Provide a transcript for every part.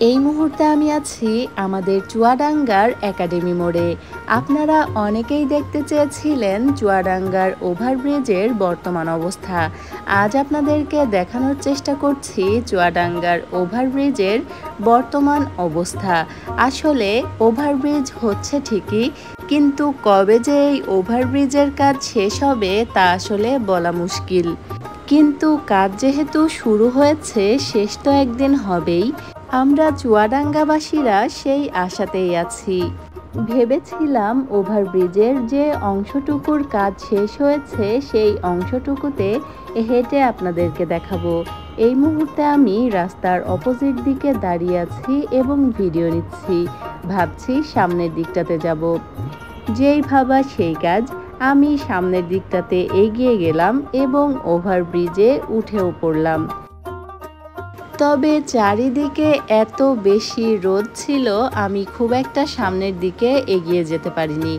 এই মুহূর্তে আমি আছি আমাদের চুয়াডাঙ্গার একাডেমি মোড়ে। আপনারা অনেকেই দেখতে চেয়েছিলেন চুয়াডাঙ্গার ওভারব্রিজের বর্তমান অবস্থা। আজ আপনাদেরকে দেখানোর চেষ্টা করছি চুয়াডাঙ্গার ওভারব্রিজের বর্তমান অবস্থা। আসলে ওভারব্রিজ হচ্ছে ঠিকই, কিন্তু কবে যে এই ওভারব্রিজের কাজ শেষ হবে তা আসলে বলা মুশকিল। কিন্তু কাজ যেহেতু শুরু হয়েছে, শেষ তো একদিন হবেই। আমরা চুয়াডাঙ্গাবাসীরা সেই আশাতেই আছি। ভেবেছিলাম ওভারব্রিজের যে অংশটুকুর কাজ শেষ হয়েছে সেই অংশটুকুতে হেঁটে আপনাদেরকে দেখাবো। এই মুহূর্তে আমি রাস্তার অপোজিট দিকে দাঁড়িয়ে আছি এবং ভিডিও নিচ্ছি। ভাবছি সামনের দিকটাতে যাব। যেই ভাবা সেই কাজ, আমি সামনের দিকটাতে এগিয়ে গেলাম এবং ওভারব্রিজে উঠেও পড়লাম। তবে চারিদিকে এত বেশি রোদ ছিল, আমি খুব একটা সামনের দিকে এগিয়ে যেতে পারিনি,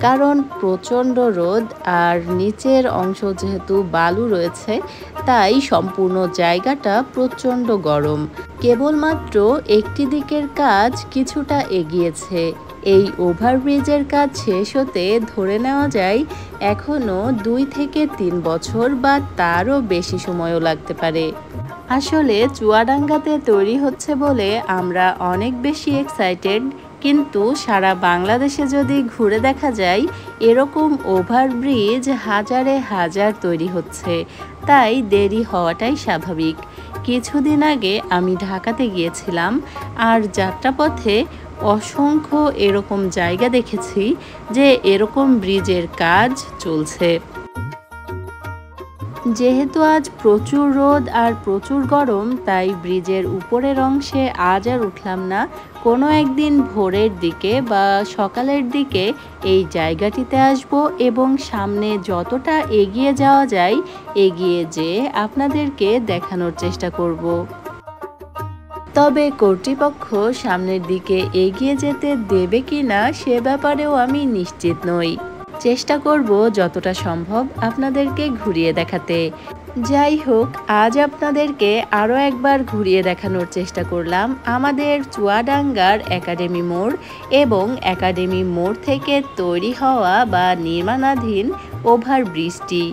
কারণ প্রচণ্ড রোদ আর নিচের অংশ যেহেতু বালু রয়েছে, তাই সম্পূর্ণ জায়গাটা প্রচণ্ড গরম। কেবলমাত্র একটি দিকের কাজ কিছুটা এগিয়েছে। এই ওভারব্রিজের কাজ শেষ হতে ধরে নেওয়া যায় এখনও 2 থেকে 3 বছর বা তারও বেশি সময়ও লাগতে পারে। আসলে চুয়াডাঙ্গাতে তৈরি হচ্ছে বলে আমরা অনেক বেশি এক্সাইটেড, কিন্তু সারা বাংলাদেশে যদি ঘুরে দেখা যায় এরকম ওভারব্রিজ হাজারে হাজার তৈরি হচ্ছে, তাই দেরি হওয়াটাই স্বাভাবিক। কিছুদিন আগে আমি ঢাকাতে গিয়েছিলাম, আর যাত্রাপথে অসংখ্য এরকম জায়গা দেখেছি যে এরকম ব্রিজের কাজ চলছে। যেহেতু আজ প্রচুর রোদ আর প্রচুর গরম, তাই ব্রিজের উপরের অংশে আজ আর উঠলাম না। কোনো একদিন ভোরের দিকে বা সকালের দিকে এই জায়গাটিতে আসব এবং সামনে যতটা এগিয়ে যাওয়া যায় এগিয়ে যেয়ে আপনাদেরকে দেখানোর চেষ্টা করব। তবে কর্তৃপক্ষ সামনের দিকে এগিয়ে যেতে দেবে কিনা সে ব্যাপারেও আমি নিশ্চিত নই। চেষ্টা করব যতটা সম্ভব আপনাদেরকে ঘুরিয়ে দেখাতে। যাই হোক, আজ আপনাদেরকে আরও একবার ঘুরিয়ে দেখানোর চেষ্টা করলাম আমাদের চুয়াডাঙ্গার একাডেমি মোড় এবং একাডেমি মোড় থেকে তৈরি হওয়া বা নির্মাণাধীন ওভারব্রিজটি।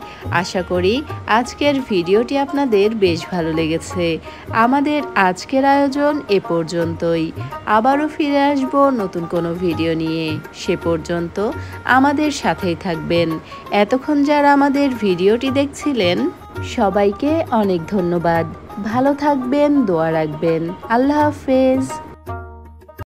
আশা করি আজকের ভিডিওটি আপনাদের বেশ ভালো লেগেছে। আমাদের আজকের আয়োজন এ পর্যন্তই। আবারও ফিরে আসব নতুন কোনো ভিডিও নিয়ে। সে পর্যন্ত আমাদের সাথেই থাকবেন। এতক্ষণ যারা আমাদের ভিডিওটি দেখছিলেন সবাইকে অনেক ধন্যবাদ। ভালো থাকবেন, দোয়া রাখবেন। আল্লাহ হাফেজ।